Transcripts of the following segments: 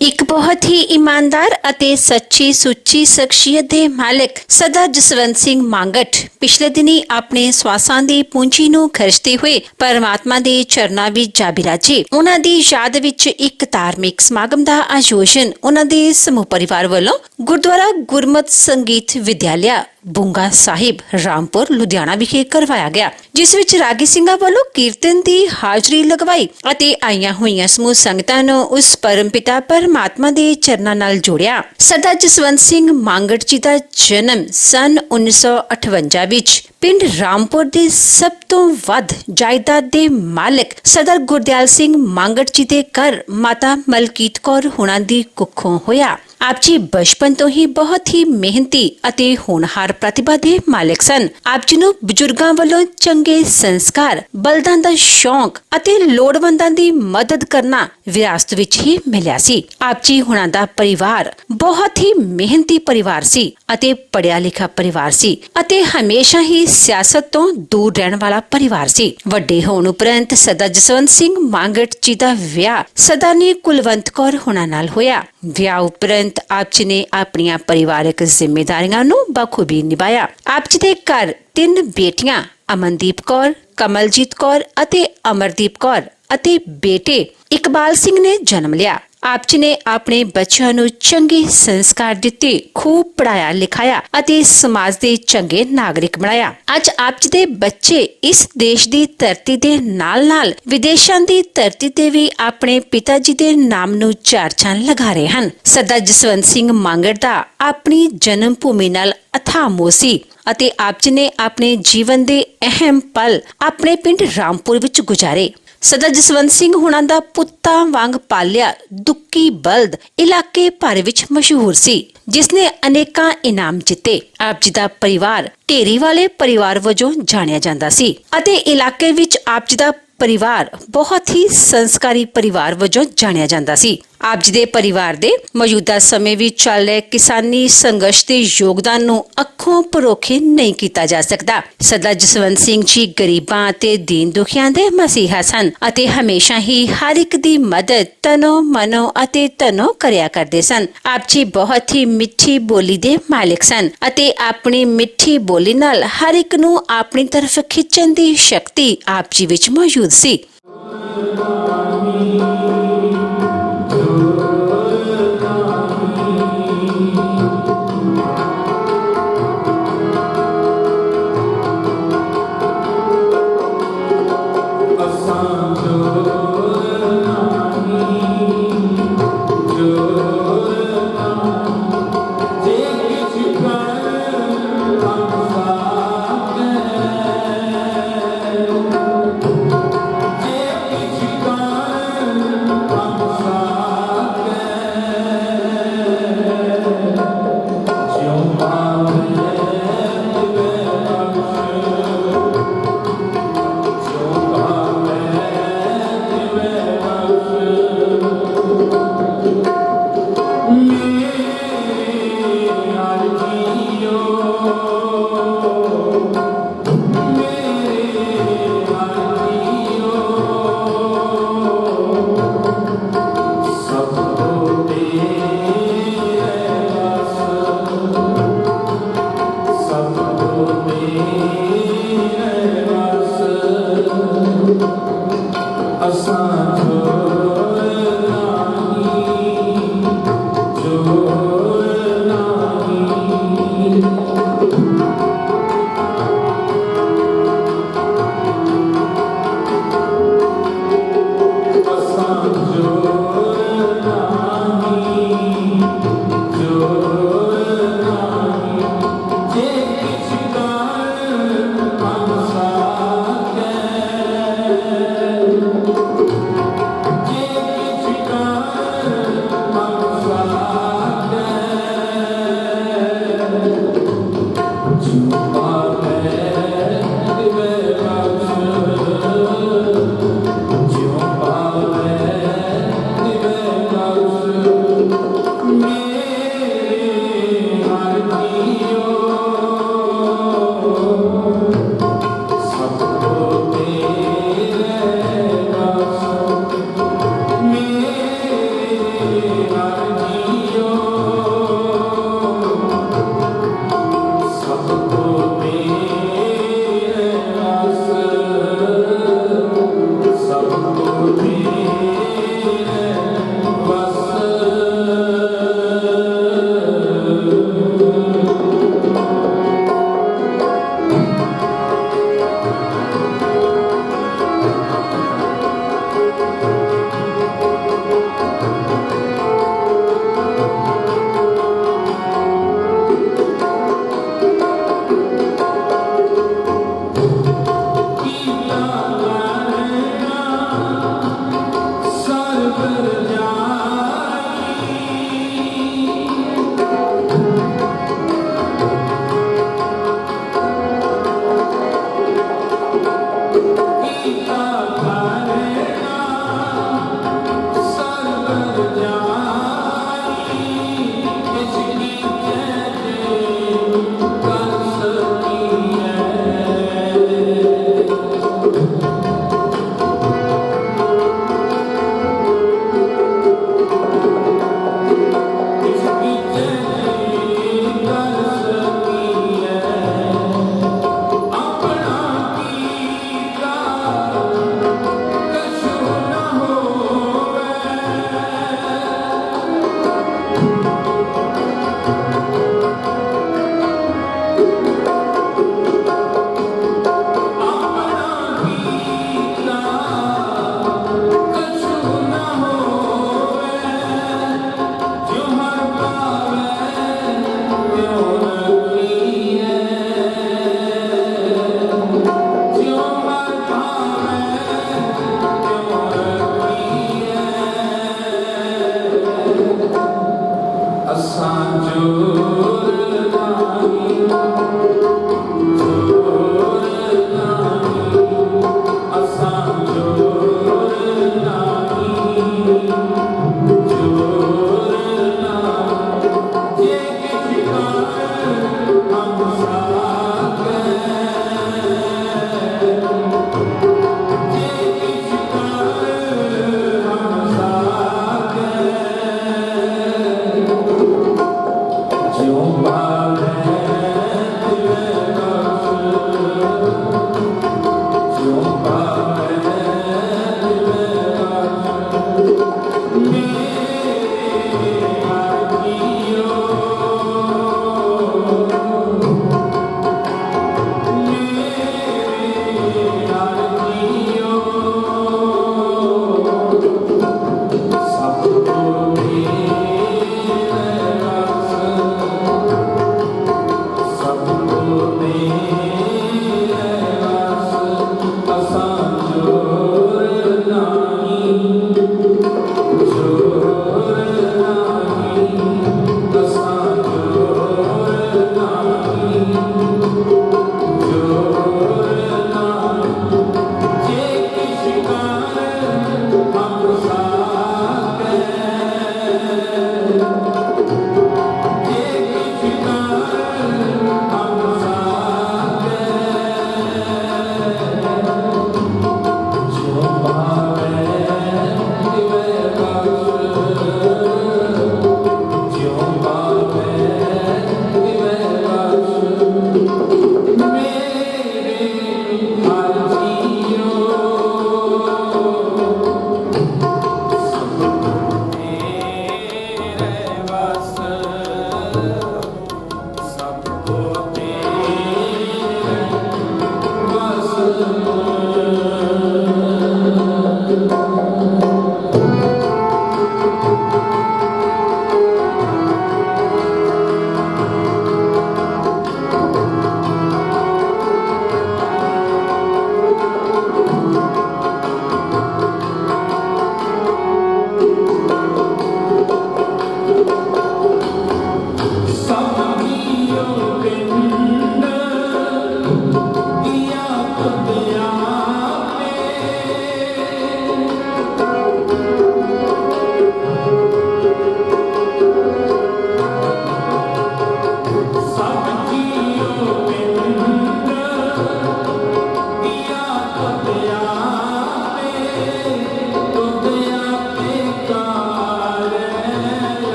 ਇੱਕ ਬਹੁਤ ਹੀ ਇਮਾਨਦਾਰ ਅਤੇ ਸੱਚੀ ਸੁੱਚੀ ਸ਼ਖਸੀਅਤ ਦੇ ਮਾਲਕ ਸਰਦਾਰ ਜਸਵੰਤ ਸਿੰਘ ਮੰਗਟ ਪਿਛਲੇ ਦਿਨੀ ਆਪਣੇ ਸਵਾਸਾਂ ਦੀ ਪੂੰਜੀ ਨੂੰ ਖਰਚਦੇ ਹੋਏ ਪਰਮਾਤਮਾ ਦੇ ਚਰਨਾਂ ਵਿੱਚ ਜਾ ਬਿਰਾਜੇ। ਉਹਨਾਂ ਦੀ ਯਾਦ ਵਿੱਚ ਇੱਕ ਧਾਰਮਿਕ ਸਮਾਗਮ ਦਾ ਆਯੋਜਨ ਉਹਨਾਂ ਦੇ ਸਮੂਹ ਪਰਿਵਾਰ ਵੱਲੋਂ ਗੁਰਦੁਆਰਾ ਗੁਰਮਤਿ ਸੰਗੀਤ ਵਿਦਿਆਲਿਆ ਬੁੰਗਾ ਸਾਹਿਬ ਰਾਮਪੁਰ ਲੁਧਿਆਣਾ ਵਿਖੇ ਕਰਵਾਇਆ ਗਿਆ, ਜਿਸ ਵਿੱਚ ਰਾਗੀ ਸਿੰਘਾਂ ਵੱਲੋਂ ਕੀਰਤਨ ਦੀ ਹਾਜ਼ਰੀ ਲਗਵਾਈ ਅਤੇ ਆਈਆਂ ਹੋਈਆਂ ਸਮੂਹ ਸੰਗਤਾਂ ਨੂੰ ਉਸ ਪਰਮਪਿਤਾ ਪਰਮਾਤਮਾ ਦੇ ਚਰਨਾਂ ਨਾਲ ਜੋੜਿਆ। ਸਰਦਾਰ ਜਸਵੰਤ ਸਿੰਘ ਮੰਗਟ ਜੀ ਦਾ ਜਨਮ ਸਨ 1958 ਵਿੱਚ ਪਿੰਡ ਰਾਮਪੁਰ ਦੇ ਸਭ ਤੋਂ ਵੱਧ ਜਾਇਦਾਦ ਦੇ ਮਾਲਕ ਸਰਦਾਰ ਗੁਰਦਿਆਲ ਸਿੰਘ ਮੰਗਟ ਜੀ ਦੇ ਘਰ ਮਾਤਾ ਮਲਕੀਤ ਕੌਰ ਹੋਣਾ ਦੀ ਕੁੱਖੋਂ ਹੋਇਆ। ਆਪ ਜੀ ਬਚਪਨ ਤੋਂ ਹੀ ਬਹੁਤ ਹੀ ਮਿਹਨਤੀ ਅਤੇ ਹੋਣਹਾਰ ਪ੍ਰਤਿਭਾ ਦੇ ਮਾਲਕ ਸਨ। ਆਪ ਜੀ ਨੂੰ ਬਜ਼ੁਰਗਾਂ ਵੱਲੋਂ ਚੰਗੇ ਸੰਸਕਾਰ, ਬਲਦਾਂ ਦਾ ਸ਼ੌਂਕ ਅਤੇ ਲੋੜਵੰਦਾਂ ਦੀ ਮਦਦ ਕਰਨਾ ਵਿਰਾਸਤ ਵਿੱਚ ਹੀ ਮਿਲਿਆ ਸੀ। ਆਪ ਜੀ ਹੁਣਾਂ ਦਾ ਪਰਿਵਾਰ ਬਹੁਤ ਹੀ ਮਿਹਨਤੀ ਪਰਿਵਾਰ ਸੀ ਅਤੇ ਪੜ੍ਹਿਆ ਲਿਖਾ ਪਰਿਵਾਰ ਸੀ ਅਤੇ ਹਮੇਸ਼ਾ ਹੀ ਸਿਆਸਤ ਤੋਂ ਦੂਰ ਰਹਿਣ ਵਾਲਾ ਪਰਿਵਾਰ ਸੀ। ਵੱਡੇ ਹੋਣ ਉਪਰੰਤ ਸਰਦਾਰ ਜਸਵੰਤ ਸਿੰਘ ਮੰਗਟ ਜੀ ਦਾ ਵਿਆਹ ਸਰਦਾਰਨੀ ਕੁਲਵੰਤ ਕੌਰ ਹੋਣਾ ਨਾਲ ਹੋਇਆ। ਵਿਆਹ ਉਪਰੰਤ ਆਪ ਜੀ ਨੇ ਆਪਣੀਆਂ ਪਰਿਵਾਰਕ ਜ਼ਿੰਮੇਵਾਰੀਆਂ ਨੂੰ ਬਖੂਬੀ ਨਿਭਾਇਆ। ਆਪ ਜੀ ਦੇ ਘਰ 3 ਬੇਟੀਆਂ ਅਮਨਦੀਪ ਕੌਰ, ਕਮਲਜੀਤ ਕੌਰ ਅਤੇ ਅਮਰਦੀਪ ਕੌਰ ਅਤੇ ਬੇਟੇ ਇਕਬਾਲ ਸਿੰਘ ਨੇ ਜਨਮ ਲਿਆ। ਆਪ ਜੀ ਨੇ ਆਪਣੇ ਬੱਚਿਆਂ ਨੂੰ ਚੰਗੇ ਸੰਸਕਾਰ ਦਿੱਤੇ, ਖੂਬ ਪੜਾਇਆ ਲਿਖਾਇਆ ਅਤੇ ਸਮਾਜ ਦੇ ਚੰਗੇ ਨਾਗਰਿਕ ਬਣਾਇਆ। ਅੱਜ ਆਪ ਜੀ ਦੇ ਬੱਚੇ ਇਸ ਦੇਸ਼ ਦੀ ਧਰਤੀ ਦੇ ਨਾਲ-ਨਾਲ ਵਿਦੇਸ਼ਾਂ ਦੀ ਧਰਤੀ ਤੇ ਵੀ ਆਪਣੇ ਪਿਤਾ ਜੀ ਦੇ ਨਾਮ ਨੂੰ ਚਾਰ ਚੰਨ ਲਗਾ ਰਹੇ ਹਨ। ਸਰਦਾਰ ਜਸਵੰਤ ਸਿੰਘ ਮੰਗਟ ਦਾ ਆਪਣੀ ਜਨਮ ਭੂਮੀ ਨਾਲ ਅਥਾਹ ਮੋਹ ਸੀ ਅਤੇ ਆਪ ਜੀ ਨੇ ਆਪਣੇ ਜੀਵਨ ਦੇ ਅਹਿਮ ਪਲ ਆਪਣੇ ਪਿੰਡ ਰਾਮਪੁਰ ਵਿੱਚ ਗੁਜ਼ਾਰੇ। ਸਰਦਾਰ ਜਸਵੰਤ ਸਿੰਘ ਹੁਣਾਂ ਦਾ ਪੁੱਤਾਂ ਵਾਂਗ ਪਾਲਿਆ ਦੁੱਕੀ ਬਲਦ ਇਲਾਕੇ ਭਰ ਵਿੱਚ ਮਸ਼ਹੂਰ ਸੀ, ਜਿਸ ਨੇ ਅਨੇਕਾਂ ਇਨਾਮ ਜਿੱਤੇ। ਆਪ ਜੀ ਦਾ ਪਰਿਵਾਰ ਢੇਰੀ ਵਾਲੇ ਪਰਿਵਾਰ ਵਜੋਂ ਜਾਣਿਆ ਜਾਂਦਾ ਸੀ ਅਤੇ ਇਲਾਕੇ ਵਿੱਚ ਆਪ ਜੀ ਦਾ ਪਰਿਵਾਰ ਬਹੁਤ ਹੀ ਸੰਸਕਾਰੀ ਪਰਿਵਾਰ ਵਜੋਂ ਜਾਣਿਆ ਜਾਂਦਾ ਸੀ। ਆਪ ਜੀ ਦੇ ਪਰਿਵਾਰ ਦੇ ਮੌਜੂਦਾ ਸਮੇਂ ਵਿੱਚ ਚੱਲ ਰਹੇ ਕਿਸਾਨੀ ਸੰਘਰਸ਼ ਦੇ ਯੋਗਦਾਨ ਨੂੰ ਅੱਖੋਂ ਪਰੋਖੇ ਨਹੀਂ ਕੀਤਾ ਜਾ ਸਕਦਾ। ਸਰਦਾਰ ਜਸਵੰਤ ਸਿੰਘ ਜੀ ਗਰੀਬਾਂ ਅਤੇ ਦੀਨ ਦੁਖੀਆਂ ਦੇ ਮਸੀਹਾ ਸਨ ਅਤੇ ਹਮੇਸ਼ਾ ਹੀ ਹਰ ਇੱਕ ਦੀ ਮਦਦ ਤਨੋਂ ਮਨੋਂ ਅਤੇ ਧਨੋਂ ਕਰਿਆ ਕਰਦੇ ਸਨ। ਆਪ ਜੀ ਬਹੁਤ ਹੀ ਮਿੱਠੀ ਬੋਲੀ ਦੇ ਮਾਲਕ ਸਨ ਅਤੇ ਆਪਣੀ ਮਿੱਠੀ ਬੋਲੀ ਨਾਲ ਹਰ ਇੱਕ ਨੂੰ ਆਪਣੀ ਤਰਫ ਖਿੱਚਣ ਦੀ ਸ਼ਕਤੀ ਆਪ ਜੀ ਵਿੱਚ ਮੌਜੂਦ ਸੀ।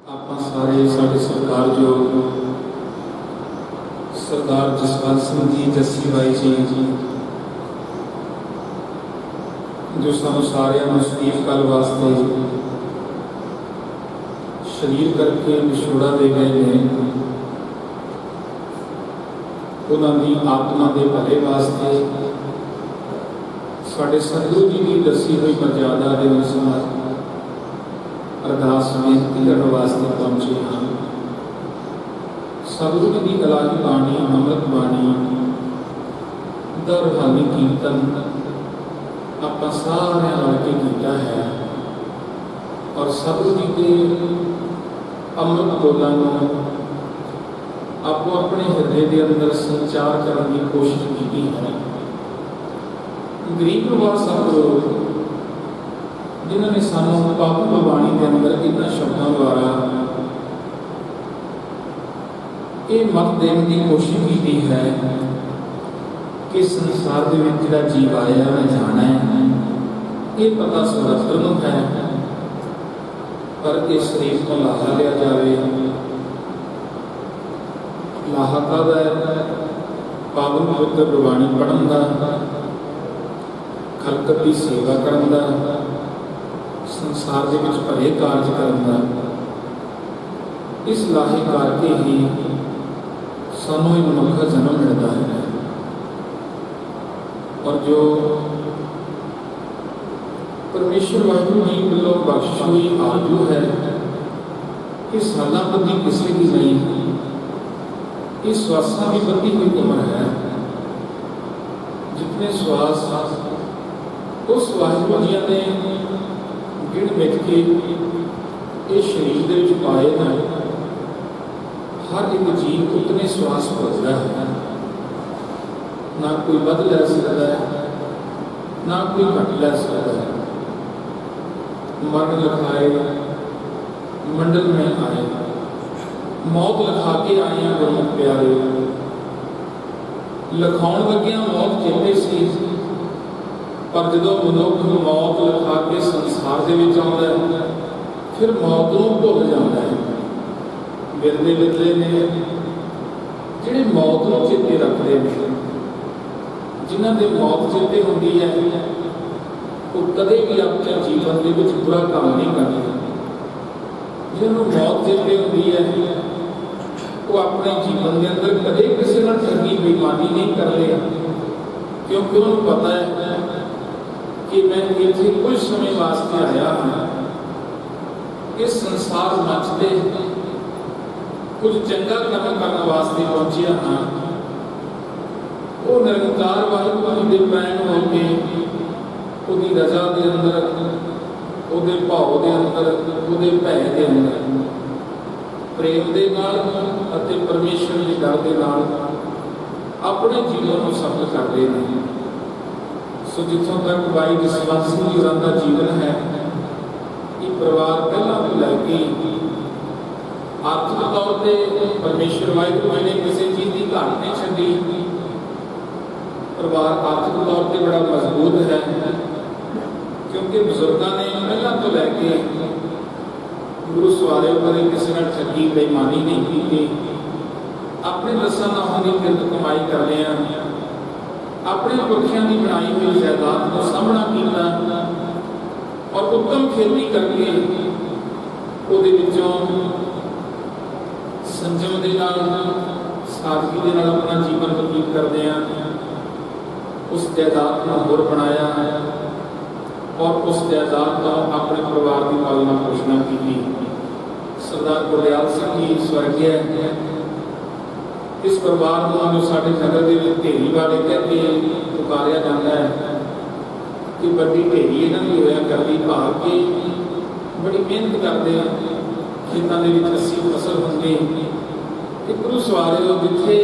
ਆਪਾਂ ਸਾਰੇ ਸਾਡੇ ਸਤਿਕਾਰਯੋਗ ਸਰਦਾਰ ਜਸਵੰਤ ਸਿੰਘ ਜੀ, ਜੱਸੀ ਬਾਈ ਜੀ, ਜੋ ਸਾਨੂੰ ਸਾਰਿਆਂ ਨੂੰ ਸਤੀਫ ਕੱਲ ਵਾਸਤੇ ਸ਼ਰੀਰ ਕਰਕੇ ਵਿਛੋੜਾ ਦੇ ਗਏ ਨੇ, ਉਹਨਾਂ ਦੀ ਆਤਮਾ ਦੇ ਭਲੇ ਵਾਸਤੇ ਸਾਡੇ ਸਤਿਗੁਰੂ ਜੀ ਦੀ ਦੱਸੀ ਹੋਈ ਮਰਜ਼ਾਦਾ ਦੇ ਅਨੁਸਾਰ ਅਰਦਾਸ ਬੇਨਤੀ ਕਰਨ ਵਾਸਤੇ ਪਹੁੰਚੇ ਹਾਂ। ਸਤਿਗੁਰੂ ਜੀ ਦੀ ਇਲਾਹੀ ਬਾਣੀ, ਅੰਮ੍ਰਿਤ ਬਾਣੀ ਦਾ ਰੂਹਾਨੀ ਕੀਰਤਨ ਆਪਾਂ ਸਾਰਿਆਂ ਰਲ ਕੇ ਕੀਤਾ ਹੈ ਔਰ ਸਤਿਗੁਰੂ ਜੀ ਦੇ ਅੰਮ੍ਰਿਤ ਬੋਲਾਂ ਨੂੰ ਆਪੋ ਆਪਣੇ ਹਿਰਦੇ ਦੇ ਅੰਦਰ ਸੰਚਾਰ ਕਰਨ ਦੀ ਕੋਸ਼ਿਸ਼ ਕੀਤੀ ਹੈ। ਗਰੀਬ ਪਰਿਵਾਰ ਸਤਿਗੁਰੂ ਜਿਨ੍ਹਾਂ ਨੇ ਸਾਨੂੰ ਪਾਵਨ ਬਾਣੀ ਦੇ ਅੰਦਰ ਇਹਨਾਂ ਸ਼ਬਦਾਂ ਦੁਆਰਾ ਇਹ ਮਤ ਦੇਣ ਦੀ ਕੋਸ਼ਿਸ਼ ਕੀਤੀ ਹੈ ਕਿ ਸੰਸਾਰ ਦੇ ਵਿੱਚ ਜਿਹੜਾ ਜੀਵ ਆਇਆ ਹੈ, ਜਾਣਾ ਹੈ, ਇਹ ਪਤਾ ਸਵਰਤਰ ਨੂੰ ਹੈ, ਪਰ ਇਸ ਸਰੀਰ ਤੋਂ ਲਾਹਾ ਲਿਆ ਜਾਵੇ। ਲਾਹਾ ਕਾਹਦਾ ਹੈ? ਪਾਵਨ ਪਵਿੱਤਰ ਗੁਰਬਾਣੀ ਪੜ੍ਹਨ ਦਾ, ਖਲਕਤ ਦੀ ਸੇਵਾ ਕਰਨ ਦਾ, ਸੰਸਾਰ ਦੇ ਵਿੱਚ ਭਲੇ ਕਾਰਜ ਕਰਨ ਦਾ। ਇਸ ਲਾਹੇ ਕਰਕੇ ਹੀ ਸਾਨੂੰ ਇਹ ਮਨੁੱਖਾ ਜਨਮ ਮਿਲਦਾ ਹੈ ਔਰ ਜੋ ਪਰਮੇਸ਼ਰ ਵਾਹਿਗੁਰੂ ਜੀ ਵੱਲੋਂ ਬਖਸ਼ਿਸ਼ ਹੋਈ ਆਯੂ ਹੈ, ਇਹ ਸਾਲਾਂ ਬੱਧੀ ਕਿਸੇ ਦੀ ਨਹੀਂ, ਇਹ ਸਵਾਸਾਂ ਦੀ ਬੱਧੀ ਹੋਈ ਉਮਰ ਹੈ। ਜਿਤਨੇ ਸਵਾਸ ਉਸ ਵਾਹਿਗੁਰੂ ਜੀ ਨੇ ਗਿਣ ਮਿਥ ਕੇ ਇਹ ਸਰੀਰ ਦੇ ਵਿੱਚ ਪਾਏ ਨੇ, ਹਰ ਇੱਕ ਜੀਵ ਉਤਨੇ ਸਵਾਸ ਭਰਦਾ ਹੈ। ਨਾ ਕੋਈ ਵੱਧ ਲੈ ਸਕਦਾ ਹੈ, ਨਾ ਕੋਈ ਘੱਟ ਲੈ ਸਕਦਾ ਹੈ। ਮਰਨ ਲਿਖਾਏ ਮੰਡਲ में आए, मौत लिखा के आए हैं गुरमुख प्यारे। लिखाउण लगिया मौत चेते सी, पर जदों मनुख मौत लिखा के संसार दे विच आउंदा है, फिर मौत नूं भुल जांदा है। बिरले बिरले ने जिहड़े मौत नूं चेते रखदे ने, जिन्हां दे मौत चेते हुंदी है, वो कदे भी अपने जीवन दे विच बुरा काम नहीं करते। जिन्होंने मौत चेते होती है, वो अपने जीवन के अंदर कदे किसी न ठगी बेईमानी नहीं कर ले, क्योंकि उन्हें पता है कि मैं इतने कुछ समय वास्ते आया हाँ, इस संसार मंच पे कुछ चंगा कर्म करने वास्ते पहुंचिया हाँ। वो निरंकार वाहिगुरू दे पैण हो के ਉਹਦੀ ਰਜ਼ਾ ਦੇ ਅੰਦਰ, ਉਹਦੇ ਭਾਵ ਦੇ ਅੰਦਰ, ਉਹਦੇ ਭੈ ਦੇ ਅੰਦਰ ਪ੍ਰੇਮ ਦੇ ਨਾਲ ਅਤੇ ਪਰਮੇਸ਼ਰ ਦੇ ਡਰ ਦੇ ਨਾਲ ਆਪਣੇ ਜੀਵਨ ਨੂੰ ਸਫਲ ਕਰਦੇ ਨੇ। ਸੋ ਜਿੱਥੋਂ ਤੱਕ ਬਾਈ ਜਸਵੰਤ ਸਿੰਘ ਜੀ ਹੋਰਾਂ ਦਾ ਜੀਵਨ ਹੈ, ਇਹ ਪਰਿਵਾਰ ਪਹਿਲਾਂ ਤੋਂ ਲੈ ਕੇ ਆਰਥਿਕ ਤੌਰ ਤੇ ਪਰਮੇਸ਼ਰ ਵਾਹਿਗੁਰੂ ਜੀ ਨੇ ਕਿਸੇ ਚੀਜ਼ ਦੀ ਘਾਟ ਨਹੀਂ ਛੱਡੀ। ਪਰਿਵਾਰ ਆਰਥਿਕ ਤੌਰ ਤੇ ਬੜਾ ਮਜ਼ਬੂਤ ਹੈ, क्योंकि बजुर्गों ने पहला तो लैके गुरु सवारे पर किसी ने ठगी बेईमानी नहीं की, अपने दसा नामों की किरत कमाई कर लिया, अपने पुरखियों की बनाई हुई जायदाद को सामना किया और उत्तम खेती करके ਉਹਦੇ ਵਿੱਚੋਂ संजम के नाल सादगी के नाल अपना जीवन बतीत करते हैं। उस जायदाद को होर बनाया और उस जायदाद का अपने परिवार की पालना पोषणा की। सरदार गुरदयाल सिंह जी स्वर्गीय इस परिवार को जो साढ़े नगर के ढेरी वाले कह के पुकारिया जाता है कि बड़ी ढेरी इन्हों की होया करती, भाग के बड़ी मेहनत करते हैं, खेतों के 80 फसल होंगे। गुरु सवारे जिथे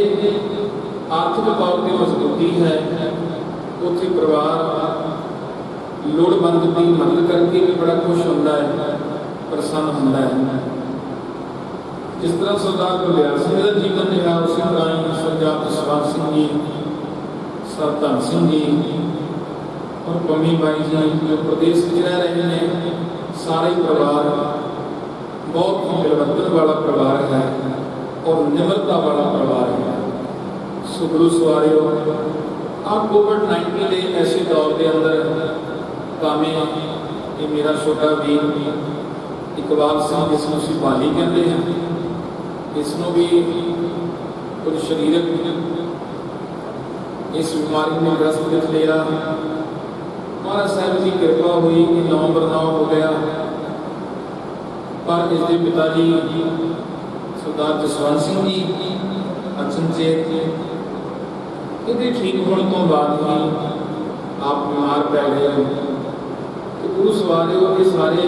आर्थिक तौर पर मजबूती है, उत्थे परिवार लोड़वंद की मदद करके भी बड़ा खुश होता है, प्रसन्न होता है। जिस तरह सरदार गुरदयाल सिंह का जीवन रहा, उसी तरह सरदार जसवंत सिंह जी, सर धन सिंह जी और पंमी बाई जी जो प्रदेश में रह रहे हैं, सारा ही परिवार बहुत ही परिवर्तन वाला परिवार है और निम्रता वाला परिवार है। सो गुरु सवारियो, आप कोविड-19 के ऐसे दौर के अंदर भावें ये मेरा छोटा वीर इकबाल सिंह, जिसनों असीं बाली कहते हैं, इसनों भी कुछ शरीरक इस बीमारी में ग्रस्त कर लिया। महाराज साहब की कृपा हुई कि नवंबर 9 हो गया, पर इसके पिताजी सरदार जसवंत सिंह जी अचनचेत ये ठीक होने तो बाद ही आप बीमार पै गए। तो गुरु सवारियों के सारे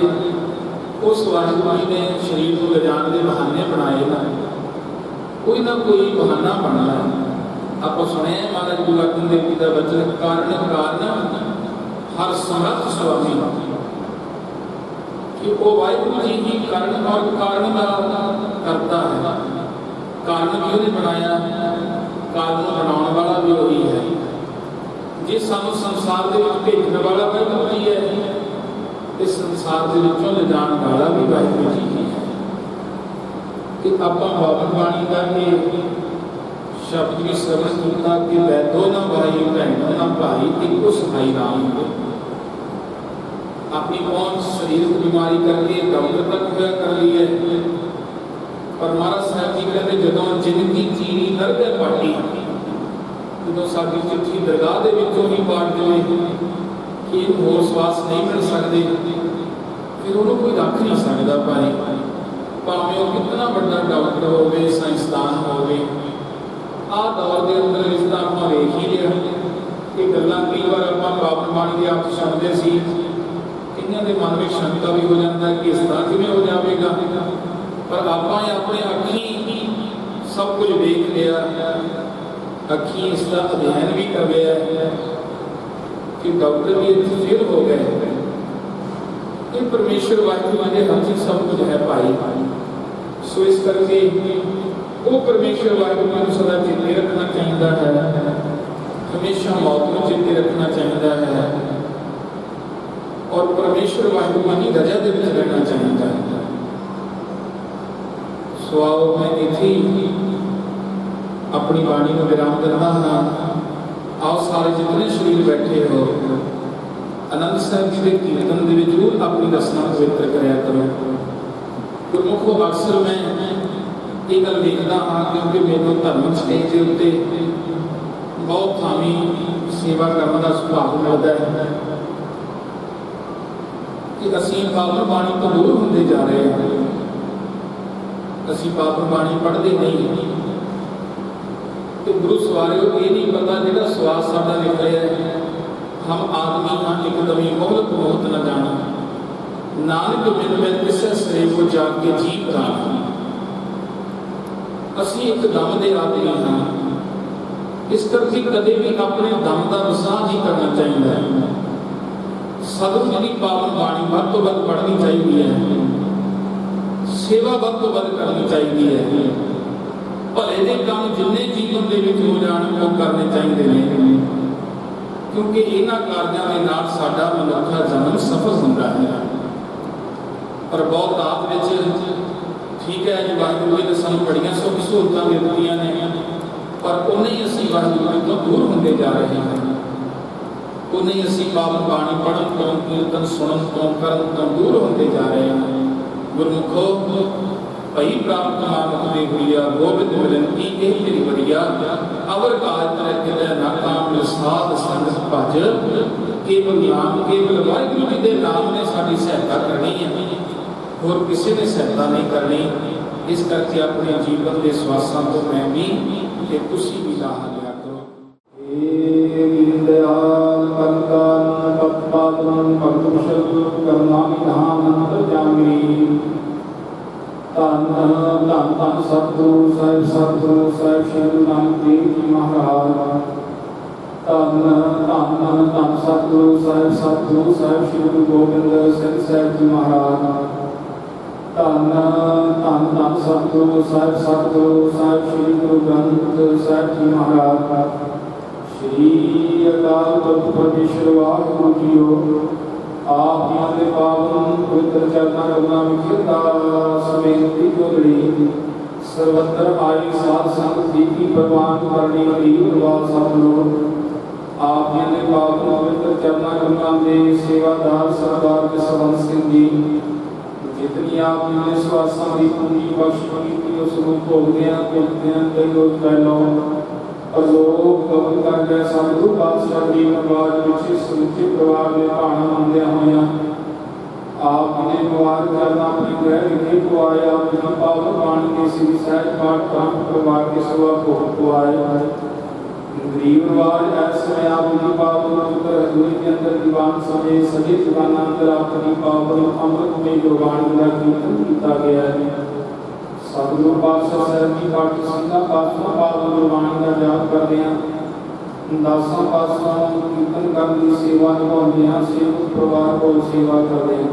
उस वाहिगुरू जी ने शरीर को ले जाने के बहाने बनाए ना, कोई ना कोई बहाना बनना है। आप सुने महाराज गुरु अर्जन देव जी का वचन, कारण कारण हर समर्थ स्वामी, कि वो वाहिगुरू जी ही कारण और कारण का करता है। कारण भी उन्हें बनाया, कारण बनाने वाला भी वही है। जिस सानू संसार के भेजने वाला वाहिगुरू जी है, इस संसार के विचों ले जाने वाला भी वाहिगुरू जी ही है। कि आपां बाबा बाणी करके शब्द की सरल सुनता कि वैदो ना भाई भैनों ना भाई इको सहाई राम को। अपनी कौन शरीर को बीमारी करके डॉक्टर तक होया कर ली है, पर महाराज साहब जी कहते जदों जिंदगी चीरी दरगाह पाटी, जो साडी चिट्ठी दरगाह दे विचों ही पाट जाए कि होर सवास नहीं मिल सकते, फिर उन्होंने कोई रख नहीं सकता। भावें वो कितना बड़ा डॉक्टर हो, साइंसदान हो, आ दौर के अंदर इसका आप वेख ही लिया कि गल्लां कई बार आप पावन बाणी की आप सुनते सी, कईयां दे मन में शंका भी हो जाता है कि इस तरह किवें हो जाएगा, पर आपां अपने अखीं सब कुछ देख लिया, अखीं इसका अध्ययन भी कर लिया कि डॉक्टर भी इतने फिर हो गए। ये परमेश्वर वाहिगुरू के हाथ ही सब कुछ है भाई। सो इस करके वो परमेश्वर वाहिगुरू को सदा चेते रखना चाहिए है, हमेशा मौत को चेते रखना चाहिए है, और परमेश्वर वाहिगुरू की रजा के विच रहना चाहिए है। सो आओ मैं इत्थे अपनी बाणी को विराम करना हाँ। आओ सारे जितने शरीर बैठे हो, आनंद साहब जी के कीर्तन के जरूर अपनी रसना पवित्र कराया करो। गुरमुखो अक्सर मैं ये गल देखता हाँ, क्योंकि मैनू धर्म स्टेज के उत्ते बहुत थावी सेवा करने का सुभाव मिलता है कि असीं पावन बाणी तो दूर होंदे जा रहे हैं, असीं पावन बाणी पढ़ते नहीं। तो गुरु सवारियों ये नहीं पता जिहड़ा सवास साडा लिख रहा है, हम आदमी हाँ एकदमी मोहलत मोहत न जाना, नानक बिन मैं किसे सरे को जाके जी प्राण। असी एक दम दे आदमी हाँ, इस करके कदे भी अपने दम का वसाह नहीं करना चाहिए। सदगुरु जी पावन बाणी वध तो वध पढ़नी चाहिए है, सेवा वध तो वध करनी चाहिए है, भले दे काम जिन्ने जीवन के विच हो जाण वो करने चाहिए ने, क्योंकि इन्हां कार्यां दे नाल साडा मनुखा जन्म सफल हुंदा है। पर बहुत आत विच ठीक है जी, वाहिगुरू जी ने सानूं बड़ियां सुख सहूलतां दित्तियां ने, पर उन्हें ही असीं वाहिगुरू तो दूर होंदे जा रहे हैं। उन्हें ही असीं पावन बाणी पढ़न तो, कीर्तन सुनन तो, करन तो दूर होंदे जा रहे हैं। गुरमुखो भई प्राप्त मानक दे हुईया, गोबिंद मिलंती एही तेरी वरिया, अवर काज तरह किते ना काम साध संगत भज, केवल नाम केवल वाहिगुरू जी दे नाम ने साडी सहायता करनी है, और किसी ने सहायता नहीं करनी। इस करके अपने जीवन के स्वासां तो मैं भी ते तुसी भी लाह लिया करो। हे दयाल करतान पतपादन भक्तकुशल करुणा विधान अंतर्यामी, धन धन धन धन सतगुरु साहिब श्री गुरु नानक देव जी महाराज। धन धन धन धन सतगुरु साहिब श्री गुरु गोबिंद सिंह साहिब जी महाराज। धन धन धन सतगुरु साहिब श्री गुरु ग्रंथ साहिब जी महाराज। श्री अकाल तख्त परमेश्वर वाहिगुरु जीओ आप जियां दे पावन पवित्र चरनां कमलां विच अरदास बेनती जोड़नी सर्वत्र आई साध संगत जी की प्रवान करनी गरीब अरदास सतगुरु आप जियां दे पावन पवित्र चरनां कमलां दे सेवादार सरदार जसवंत सिंह जी जितनी आपने श्वासां दी पूंजी बख्श की उस रूप भोगदियां भुगतियां कई रोज पहलों और लोग कबूल कर गए सतगुरु पातशाह जी नवाज पिछे समੁੱਚੇ परिवार ने भाणा मंदिया होया आपने मुबारक करना अपनी ग्रह विधि को आए आप जी पावन बाणी के श्री सहज पाठ काम परिवार के सेवा को आए गरीब नवाज ऐसे आप जी पावन पुत्र हजूरी के अंदर दीवान समय सभी दीवाना अंदर अपनी पावन अमृत में गुरबाणी का कीर्तन किया गया है सतगुरु पातशाह साहब जी पाठ संघा पातशाह पावन गुरबाणी का जाप करते हैं दासां पातशाह कीर्तन करने की सेवा निभाते हैं सेवक परिवार को सेवा करते हैं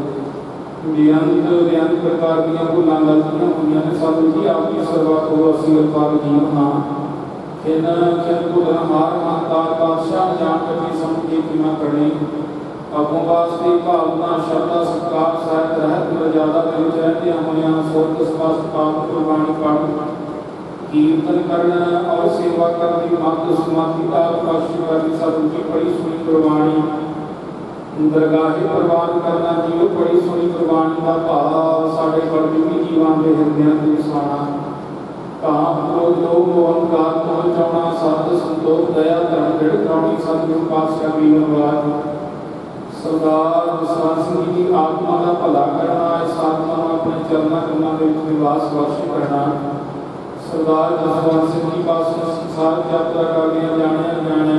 बेअंत प्रकार की भुलां गलतियां हुई ने सतगुरु जी आपकी सेवा को असीं अकाल जीवन खिन खिन भुलन हार महतार पातशाह जान कभी समझ के किमा करनी अगों वास्ते भावना शब्दा सत्कार साहित रहत मर्यादा के विच रहते होया सोत स्पष्ट पावन गुरबाणी पढ़ कीर्तन करना और सेवा करनी मत समाधि का बख्श करनी सतगुरु जी बड़ी सुनी गुरबाणी दरगाहे प्रवान करना जीव बड़ी सुनी गुरबाणी का भाव साढ़े बड़े जीवां के हृदयां ते वसाना काम क्रोध लोभ मोह का पहुंचाना सत संतोख दया धर्म दृढ़ करानी सतगुरु पातशाह जी नवाज सरदार जसवंत सिंह जी की आत्मा का भला करना इस आत्मा को अपने चरणों कमलों के विच निवास बख्श करना सरदार जसवंत सिंह जी पास संसार यात्रा करदियां जाने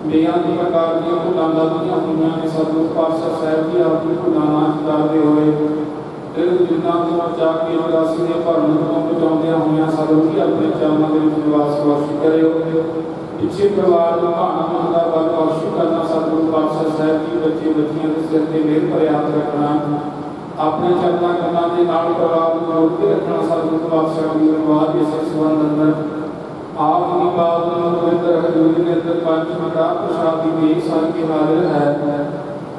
बेअंत प्रकार की भुलां गलतियां हुई ने सतगुरु पातशाह साहब जी आपकी भुलां नाश करते हुए दिल जिन्ना को जाके 84 के भरम को बचाउंदियां होइयां सतगुरु जी अपने चरणों के विच निवास बख्श करियो पिछे परिवार को भाणा मंदा बल बख्श करना सतगुरु पातशाह साहब जी बच्चे बच्चियां के सिर ते मेहर भरे हाथ रखना अपने चरना कमलां दे नाल परिवार को जोड़ के रखना सतगुरु पातशाह जी नवाज इस संबंध अंदर आप की पावन पवित्र हजूरी के अंदर पंच मटा प्रसाद की देश सारी के हाजिर है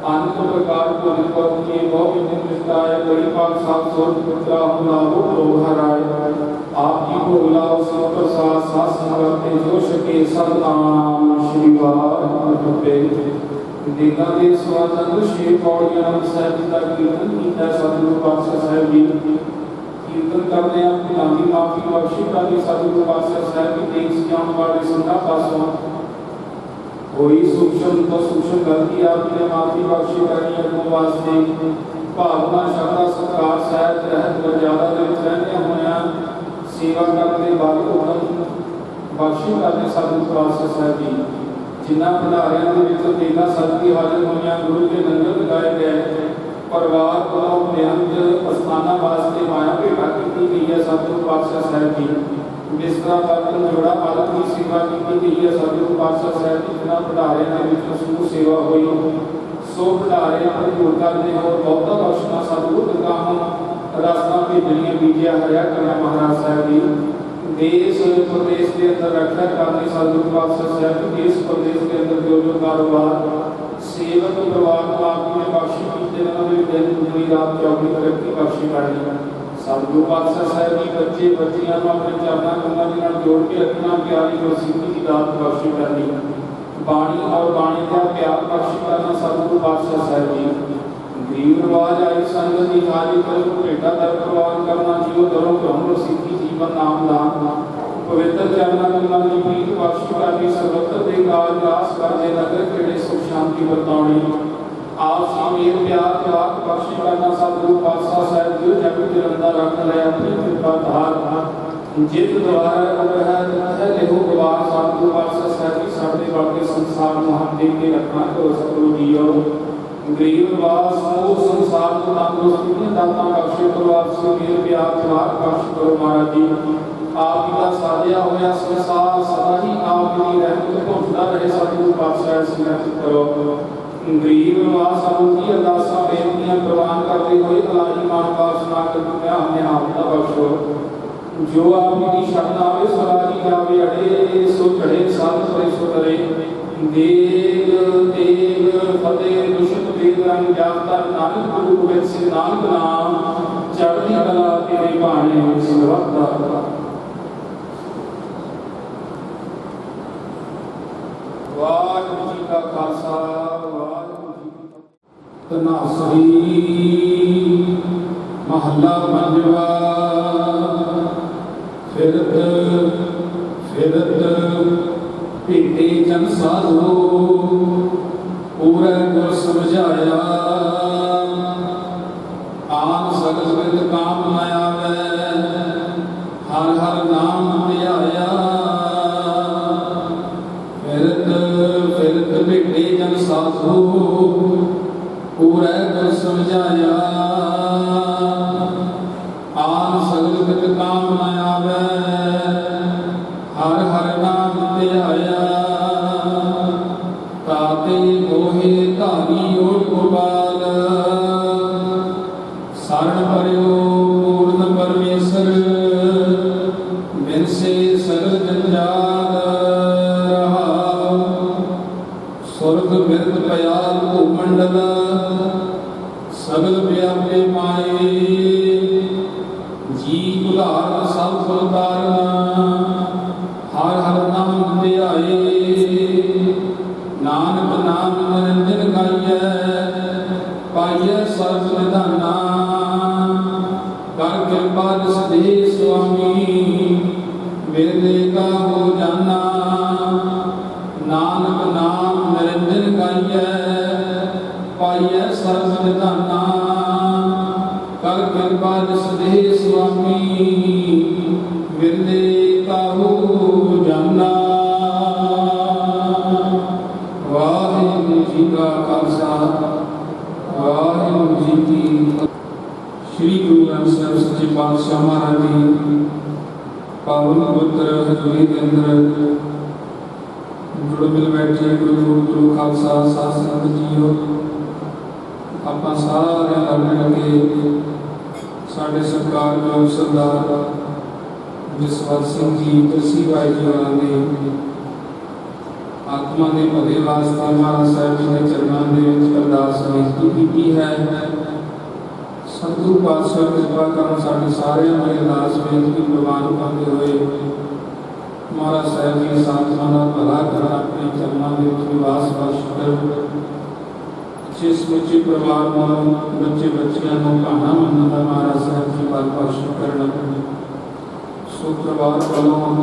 अनंत प्रकार को निपट के बहुत दिन निष्ठाय बड़ी पाक सात सौ पुत्रा हुलाहो लोग हराए आपकी भोगलाओ सब प्रसाद सात संगते जो सके सतनाम श्री वाहिगुरु देगा दे स्वातंत्र श्री पौड़ियां साहिब जी का कीर्तन किया सतगुरु पातशाह साहब जी कीर्तन करने अपनी लांगी माफी बख्शी करनी सतगुरु पातशाह साहब की देख सजाने वाले संघा पासों कोई सूक्ष्म तो सूक्ष्म गलती आपने माफी बख्शी करनी अगों वास्ते भावना शब्दा सत्कार साहित रहत मर्यादा के विच रहने होया सेवा करने बल उदम बख्शी करने सतगुरु पातशाह साहब जी जिन्ना भंडारियां दे विच देगा सदकी हाजिर होइयां गुरु के लंगर लगाए गए परिवार को बेअंत अस्थाना वास्ते माया भेटा की गई है सतगुरु पातशाह साहब जी बिस्तरा बर्तन जोड़ा आदत की सेवा की गई है सतगुरु पातशाह साहब जी जिन्ना भंडारियां दे विच सूर सेवा हुई सो भंडारे भरपूर करने और बहुता बख्शना सतगुरु दरगाहों रास्ता भेजनियां बीजिया हरिया करना महाराज साहब जी देश प्रदेश के अंदर रक्षा करने सतगुरु पातशाह साहब जी देश प्रदेश के अंदर जो कारोबार सेवक परिवार को आपने बख्शी की दिन दुनी रात चौकी तरक्की बख्शी करनी सतगुरु पातशाह साहब जी बच्चे बच्चियां अपने चरना कमलों के नाल जोड़ के रखना प्यारी वसीयत की दात बख्शी करनी बाणी और बाणी का प्यार बख्शी करना सतगुरु पातशाह साहब जी गरीब नवाज आई संगत की हारी कर भेटा दर प्रवान करना जीव दरों ब्रह्म सिद्धि जीवन नाम दान पवित्र चरणा कमलां की प्रीत बख्शी करनी सर्वत्र दे काज रास करने नगर केड़े सुख शांति बरताउणी आप सी मेर प्यार त्याग बख्शी करना सतगुरु पातशाह साहब जी जग जिरंदा रख ले अपनी कृपा धार जित द्वारा है लेहो गवार सतगुरु पातशाह साहब जी साडे बाकी संसार ਨੂੰ ਹੱਥ ਦੇ ਕੇ ਰੱਖਣਾ ਕਰੋ ਸਤਿਗੁਰੂ ਜੀਓ गरीब वास मोह संसार को तंदुरुस्ती ने दाता बख्शे करो आप से मेरे प्यार त्याग बख्श करो महाराज जी आप का साजिया होया संसार सदा ही आप की रहमत पहुंचता रहे सतगुरु पातशाह सिमरन करो गरीब वास सब की अरदासां बेनतियां प्रवान करते हुए अलाही मान वासना कर दुनिया हमें आपदा बख्शो जो आपकी शरण आवे सराजी जावे अड़े सो चढ़े साध परे सो डरे देव देव फतेह दुष्ट वेद रंग जाता नानक गुरु गोबिंद सिंह नानक नाम चढ़ती कला तेरे भाने सिरवता वाहिगुरू जी का खालसा वाहिगुरू जी की फतेह। तनासरी महला पंजवा फिरत फिरत भेटे जन साधो पूरा गुर समझाया आन सगल विद काम न आवे हर हर नाम ध्याया फिरत फिरत भेटे जन साधो पूरा गुर समझाया आन सगल विद काम न आवे हर हर नाम ध्याया ताते मोहे धारी ओट गोपाल शरण पर्यो पूर्ण परमेश्वर बिन से सगल जंजाल रहाओ स्वर्ग बिरद पयाल भूमंडल सगल व्यापे माए जी उदार सब फलदारना हर हर नाम ध्याए नानक नाम निरंजन गाइए पाइए सर्व निधाना कर कृपा दे स्वामी मेरे का हो जाना नानक नाम निरंजन गाइए पाइए सर्व निधाना कर कृपा दे स्वामी मेरे का हो जाना। वाहिगुरू जी का खालसा वाहिगुरू जी की फतेह। श्री गुरु ग्रंथ साहिब सच्चे पातशाह महाराज जी पावन पवित्र हजूरी के अंदर जुड़ मिल बैठे गुरु खालसा साध संगत जीओ ਆਪਾਂ ਸਾਰੇ ਲੜਨ ਲੱਗੇ ਸਾਡੇ ਸਰਕਾਰ ਜੋ ਸਰਦਾਰ ਜਸਵੰਤ ਸਿੰਘ ਜੀ ਦਰਸੀ ਭਾਈ ਜੀ ਹੋਰਾਂ ਦੇ ਆਤਮਾ ਦੇ ਭਲੇ ਵਾਸਤੇ ਮਹਾਰਾਜ ਸਾਹਿਬ ਜੀ ਦੇ ਚਰਨਾਂ ਦੇ ਵਿੱਚ ਅਰਦਾਸ ਬੇਨਤੀ ਕੀਤੀ ਹੈ। ਸਤਿਗੁਰੂ ਪਾਤਸ਼ਾਹ ਕਿਰਪਾ ਕਰਨ ਸਾਡੇ ਸਾਰਿਆਂ ਦੀ ਅਰਦਾਸ ਬੇਨਤੀ ਪ੍ਰਵਾਨ ਕਰਦੇ ਹੋਏ ਮਹਾਰਾਜ ਸਾਹਿਬ ਜੀ ਸਾਥਾਂ ਦਾ ਭਲਾ ਕਰਨ ਆਪਣੇ ਚਰਨਾਂ ਦੇ ਵਿੱਚ ਨਿਵਾਸ ਬਖਸ਼ ਕਰਨ जिस मुझे परिवार में बच्चे बच्चियां कहाना मनना महाराज साहब की बात बख्श करना सो परिवार वालों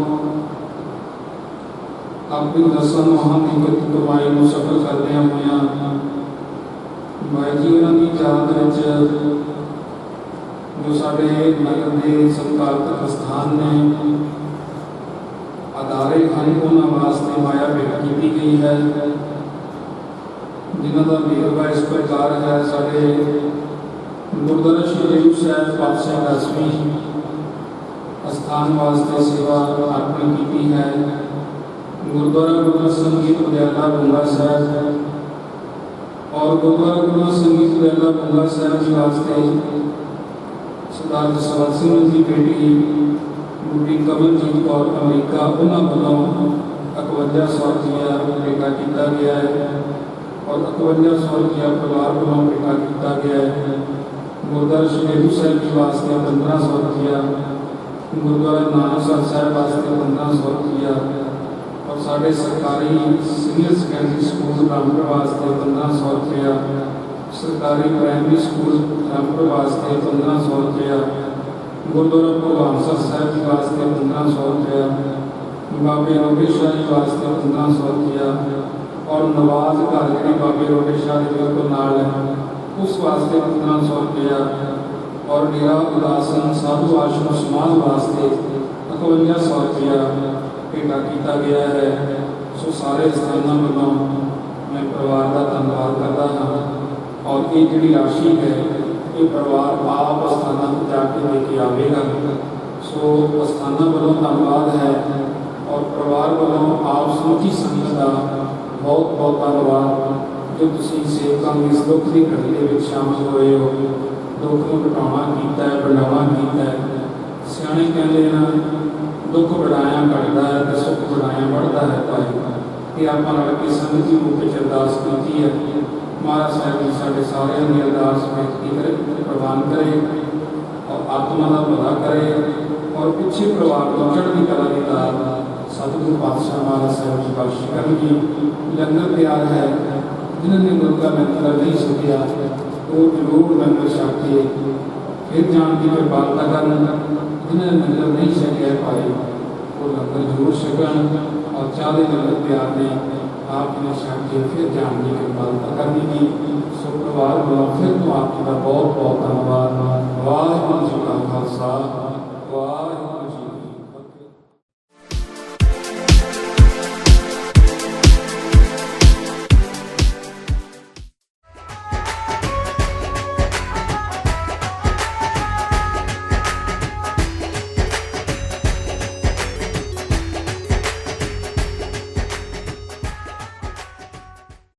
अपनी दसन महानिगत कमाई को सफल करदे होया भाई जी उन्होंने की याद जो साढ़े नगर के सत्कारक स्थान ने अदारे हैं उन्होंने वास्ते माया भेंट की गई है जिन्हों का वेरवा इस प्रकार है। साढ़े गुरुद्वारा श्री हजूर साहिब पातशाह 10वीं स्थान वास्ते सेवा अर्पण की है। गुरुद्वारा गुरु संगीत विद्यालय बुंगा साहब और गुरुद्वारा गुरु संगीत विद्यालय बुंगा साहब जी वास्ते सरदार जसवंत सिंह की बेटी गुरु कमलजीत कौर अमरीका उन्होंने वालों 5100 रुपया भेंटा किया गया है और 5100 रुपया परिवार को भेंटा किया गया है। गुरुद्वारा श्री हजूर साहिब जी वास्ते 1500 रुपया गुरुद्वारा नानकसर साहिब वास्ते 1500 रुपया और साढ़े सरकारी सीनियर सैकेंडरी स्कूल रामपुर वास्ते 1500 रुपया सरकारी प्राइमरी स्कूल रामपुर वास्ते 1500 रुपया गुरुद्वारा भगवानसर साहिब जी वास्ते 1500 रुपया बाबे रोटे शाह जी वास्ते 1500 रुपया और नवाज घर जी बाबे रोटे शाह जी बिल्कुल नाल है उस वास्ते 1500 रुपया और डेरा उदासन साधु आश्रम समाज वास्ते 5100 रुपया भेंटा किया गया है। सो सारे स्थानों वालों मैं परिवार का धन्यवाद करता हाँ और ये जी राशि है ये परिवार आप स्थानों पर जाके लेके आएगा। सो स्थानों वालों धन्यवाद है और परिवार वालों आप समूची संगत का बहुत बहुत धन्यवाद जो तुम सेवकों की इस दुख की घड़ी में शामिल हुए हो दुख को घटाना किया है बढ़ावा किया है ਸਿਆਣੇ ਕਹਿੰਦੇ ਨਾ ਦੁੱਖ ਵਡਾਇਆ ਘਟਦਾ ਹੈ ਤੇ ਸੁੱਖ ਵਡਾਇਆ ਵੱਧਦਾ ਹੈ ਭਾਈ। ਇਹ ਆਪਾਂ ਰਲ ਕੇ ਸੰਗਤੀ ਰੂਪ ਵਿੱਚ ਅਰਦਾਸ ਕੀਤੀ ਹੈ। ਮਹਾਰਾਜ ਸਾਹਿਬ ਜੀ ਸਾਡੇ ਸਾਰਿਆਂ ਦੀ ਅਰਦਾਸ ਬੇਨਤੀ ਕਰੇ, ਪ੍ਰਵਾਨ ਕਰੇ ਔਰ ਆਤਮਾ ਦਾ ਭਲਾ ਕਰੇ ਔਰ ਪਿੱਛੇ ਪਰਿਵਾਰ ਨੂੰ ਚੜ੍ਹਦੀ ਕਲਾ ਦੀ ਦਾਤ ਸਤਿਗੁਰੂ ਪਾਤਸ਼ਾਹ ਮਹਾਰਾਜ ਸਾਹਿਬ ਜੀ ਬਖਸ਼ ਕਰਨ ਜੀ। ਲੰਗਰ ਤਿਆਰ ਹੈ, ਜਿਨ੍ਹਾਂ ਨੇ ਗੁਰੂ ਦਾ ਲੰਗਰ ਨਹੀਂ ਛਕਿਆ ਉਹ ਜ਼ਰੂਰ ਲੰਗਰ ਛਕ ਕੇ ਫਿਰ ਜਾਣ ਦੀ ਕਿਰਪਾਲਤਾ ਕਰਨ। ਜਿਨ੍ਹਾਂ ਨੇ ਲੰਗਰ ਨਹੀਂ ਛਕਿਆ ਭਾਈ ਉਹ ਲੰਗਰ ਜ਼ਰੂਰ ਛਕਣ ਔਰ ਚਾਰੇ ਲੰਗਰ ਤਿਆਰ ਨੇ ਆਪ ਨੇ ਛਕ ਕੇ ਫਿਰ ਜਾਣ ਦੀ ਕਿਰਪਾਲਤਾ ਕਰਨੀ ਜੀ। ਸੋ ਪਰਿਵਾਰ ਵੱਲੋਂ ਫਿਰ ਤੋਂ ਆਪ ਜੀ ਦਾ ਬਹੁਤ ਬਹੁਤ